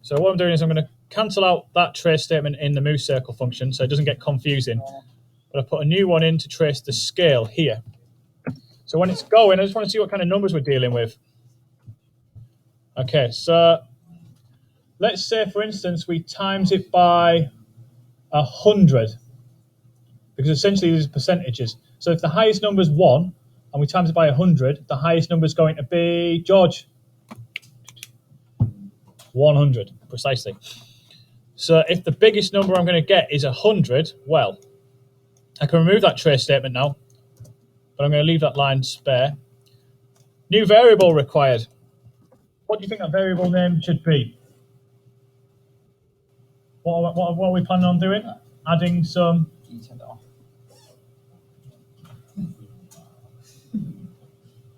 So what I'm doing is I'm going to cancel out that trace statement in the move circle function so it doesn't get confusing. But I put a new one in to trace the scale here. So when it's going, I just want to see what kind of numbers we're dealing with. Okay, so let's say, for instance, we times it by 100, because essentially these are percentages. So if the highest number is 1 and we times it by 100, the highest number is going to be, George, 100, precisely. So if the biggest number I'm going to get is 100, well, I can remove that trace statement now, but I'm going to leave that line spare. New variable required. What do you think that variable name should be? What are we planning on doing? Adding some... Can you turn it off?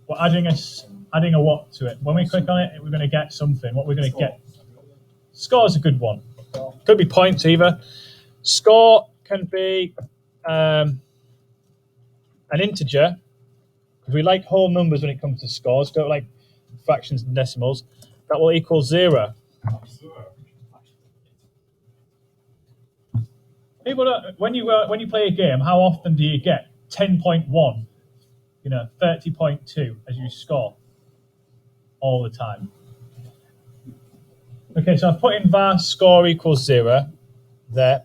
We're adding a what to it? When we click on it, we're going to get something. What we're going to get? Score is a good one. Could be points either. Score can be an integer, because we like whole numbers when it comes to scores. Don't like fractions and decimals. That will equal 0. People don't, when you play a game, how often do you get 10.1, 30.2 as you score? All the time. Okay, so I've put in var score equals 0 there.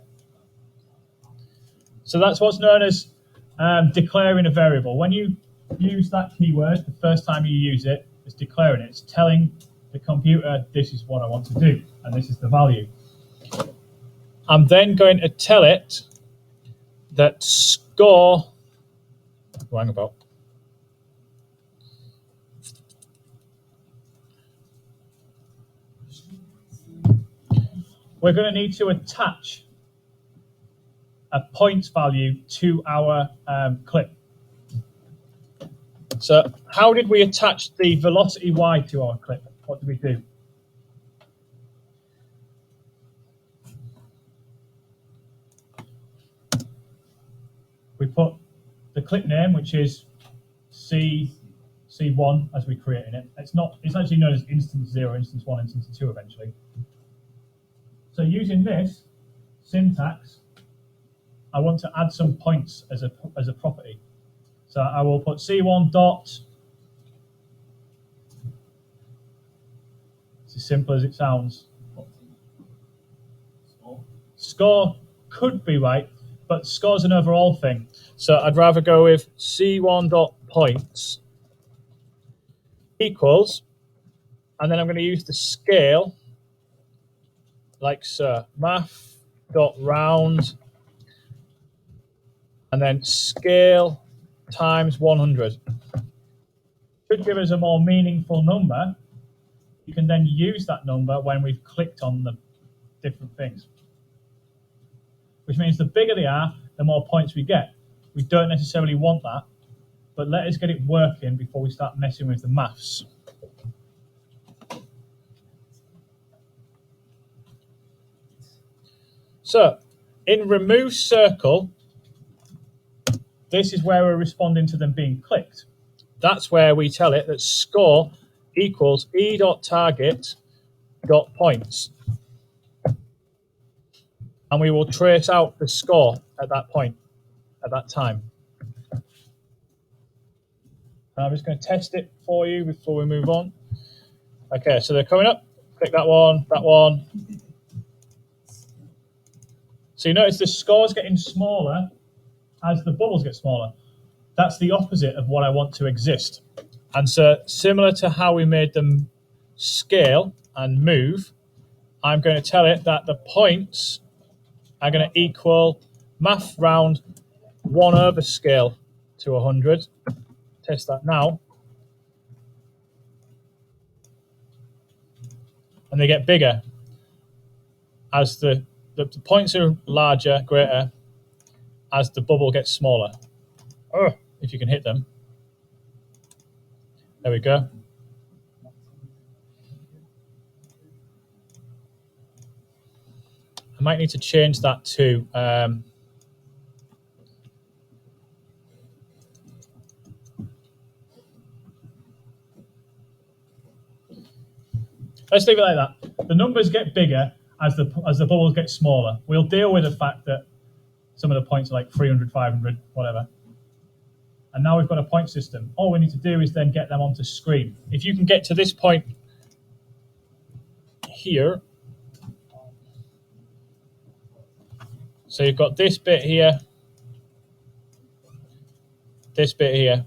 So that's what's known as declaring a variable. When you use that keyword, the first time you use it, it's declaring it. It's telling the computer, this is what I want to do, and this is the value. I'm then going to tell it that score... Hang about. We're going to need to attach a points value to our clip. So how did we attach the velocity y to our clip? What did we do? We put the clip name, which is C1 as we created it. It's actually known as instance 0, instance 1, instance 2 eventually. So using this syntax, I want to add some points as a property. So I will put C1 dot. It's as simple as it sounds. Score could be right, but score's an overall thing. So I'd rather go with C1 dot points equals, and then I'm going to use the scale like so. Math dot round, and then scale times 100. Should give us a more meaningful number. You can then use that number when we've clicked on the different things. Which means the bigger they are, the more points we get. We don't necessarily want that, but let us get it working before we start messing with the maths. So, in remove circle, this is where we're responding to them being clicked. That's where we tell it that score equals e.target.points. And we will trace out the score at that point, at that time. And I'm just going to test it for you before we move on. Okay, so they're coming up. Click that one, that one. So you notice the score's getting smaller as the bubbles get smaller. That's the opposite of what I want to exist. And so similar to how we made them scale and move, I'm going to tell it that the points are going to equal math round 1 over scale to 100. Test that now. And they get bigger as the points are larger, greater, as the bubble gets smaller. Oh, if you can hit them. There we go. I might need to change that to let's leave it like that. The numbers get bigger as the bubbles get smaller. We'll deal with the fact that some of the points are like 300, 500, whatever. And now we've got a point system. All we need to do is then get them onto screen. If you can get to this point here, so you've got this bit here, this bit here.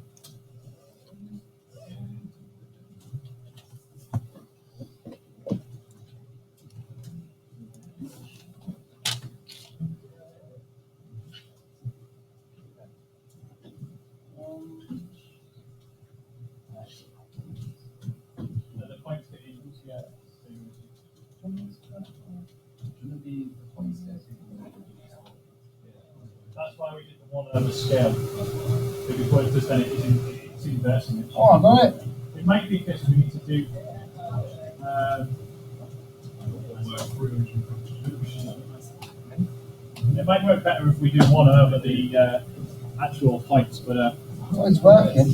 That's why we did the one over scale. Because what it does then it's inversing it. Oh, I got it. It might be because we need to do. It might work better if we do one over the actual points, but. Oh, it's working.